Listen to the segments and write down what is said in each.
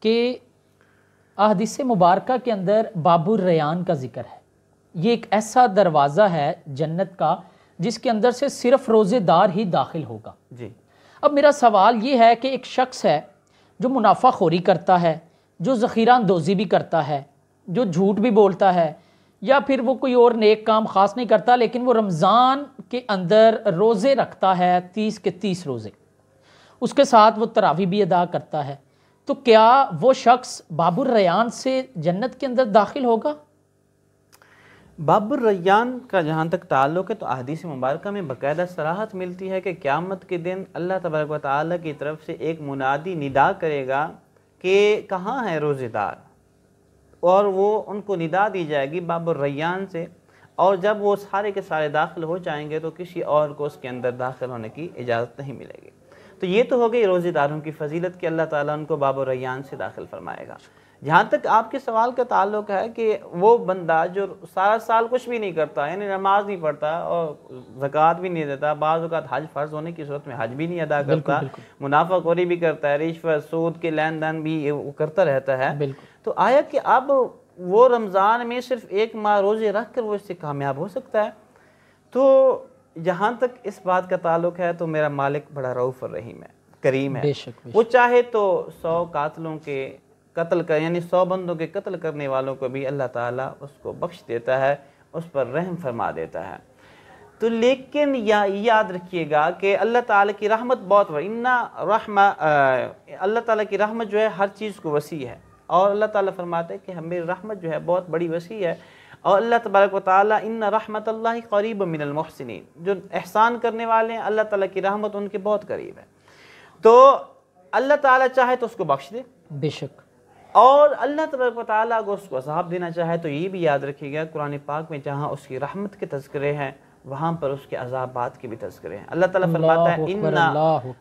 کہ احادیث مبارکہ کے اندر باب الریان کا ذکر ہے. یہ ایک ایسا دروازہ ہے جنت کا جس کے اندر سے صرف روزے دار ہی داخل ہوگا. جی. اب میرا سوال یہ ہے کہ ایک شخص ہے جو منافع خوری کرتا ہے، جو ذخیرہ اندوزی بھی کرتا ہے، جو جھوٹ بھی بولتا ہے، یا پھر وہ کوئی اور نیک کام خاص نہیں کرتا، لیکن وہ رمضان کے اندر روزے رکھتا ہے 30 کے 30 روزے، اس کے ساتھ وہ تراویح بھی ادا کرتا ہے، تو کیا وہ شخص باب الریان سے جنت کے اندر داخل ہوگا؟ باب الریان کا جہاں تک تعلق ہے تو احادیث مبارکہ میں باقاعدہ صراحت ملتی ہے کہ قیامت کے دن اللہ تبارک و تعالیٰ کی طرف سے ایک منادی ندا کرے گا کہ کہاں ہے روزے دار، اور وہ ان کو ندا دی جائے گی باب الریان سے، اور جب وہ سارے کے سارے داخل ہو جائیں گے تو کسی اور کو اس کے اندر داخل ہونے کی اجازت نہیں ملے گی. تو یہ تو ہو گئی روزے داروں کی فضیلت کہ اللہ تعالیٰ ان کو باب الریان سے داخل فرمائے گا. جہاں تک آپ کے سوال کا تعلق ہے کہ وہ بندہ جو سارا سال کچھ بھی نہیں کرتا، یعنی نماز نہیں پڑھتا اور زکوٰۃ بھی نہیں دیتا، بعض اوقات حج فرض ہونے کی صورت میں حج بھی نہیں ادا کرتا، منافع خوری بھی کرتا ہے، رشوت سود کے لین دین بھی وہ کرتا رہتا ہے، تو آیا کہ اب وہ رمضان میں صرف 1 ماہ روزے رکھ کر وہ اس سے کامیاب ہو سکتا ہے؟ تو جہاں تک اس بات کا تعلق ہے تو میرا مالک بڑا رؤوف الرحیم ہے، کریم ہے. وہ چاہے تو 100 قاتلوں کے قتل کر، یعنی 100 بندوں کے قتل کرنے والوں کو بھی اللہ تعالیٰ اس کو بخش دیتا ہے، اس پر رحم فرما دیتا ہے. تو لیکن یاد رکھیے گا کہ اللہ تعالیٰ کی رحمت بہت بڑی، اللہ تعالیٰ کی رحمت جو ہے ہر چیز کو وسیع ہے، اور اللہ تعالیٰ فرماتے ہیں کہ میری رحمت جو ہے بہت بڑی وسیع ہے، اور اللہ تبارک و تعالیٰ ان رحمت اللہ قریب من المحسنین، جو احسان کرنے والے ہیں اللہ تعالیٰ کی رحمت ان کے بہت قریب ہے. تو اللہ تعالیٰ چاہے تو اس کو بخش دے، بے شک، اور اللہ تبارک و تعالیٰ اگر اس کو عذاب دینا چاہے تو یہ بھی یاد رکھیے گا قرآن پاک میں جہاں اس کی رحمت کے تذکرے ہیں وہاں پر اس کے عذابات کے بھی تذکرے ہیں. اللہ تعالیٰ فرماتا ہے اِنَّ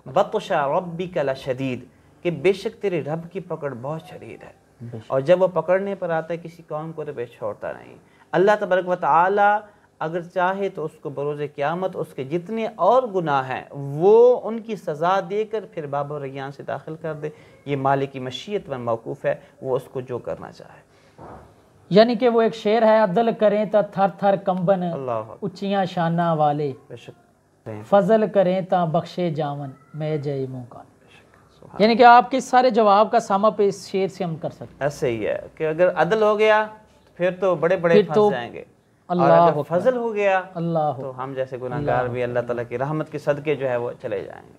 بَطْشَ رَبِّكَ لَشَدِيدٌ، کہ بے شک تیرے رب کی پکڑ بہت شدید ہے، اور جب وہ پکڑنے پر آتا ہے کسی قوم کو تو بے چھوڑتا نہیں. اللہ تبارک و تعالیٰ اگر چاہے تو اس کو بروز قیامت اس کے جتنے اور گناہ ہیں وہ ان کی سزا دے کر پھر باب الریان سے داخل کر دے. یہ مالک کی مشیت پر موقوف ہے، وہ اس کو جو کرنا چاہے. یعنی کہ وہ ایک شعر ہے، عدل کریں تا تھر تھر کمبن، اچیاں شانہ والے، فضل کریں تا بخشے جاون میں جے منہ کا. یعنی کہ آپ کے سارے جواب کا سامہ پہ اس شعر سے ہم کر سکتے ہیں. ایسے ہی ہے کہ اگر عدل ہو گیا پھر تو بڑے بڑے پھنس جائیں گے، اور اگر فضل ہو گیا تو ہم جیسے گناہگار بھی اللہ تعالیٰ کی رحمت کے صدقے جو ہے وہ چلے جائیں گے.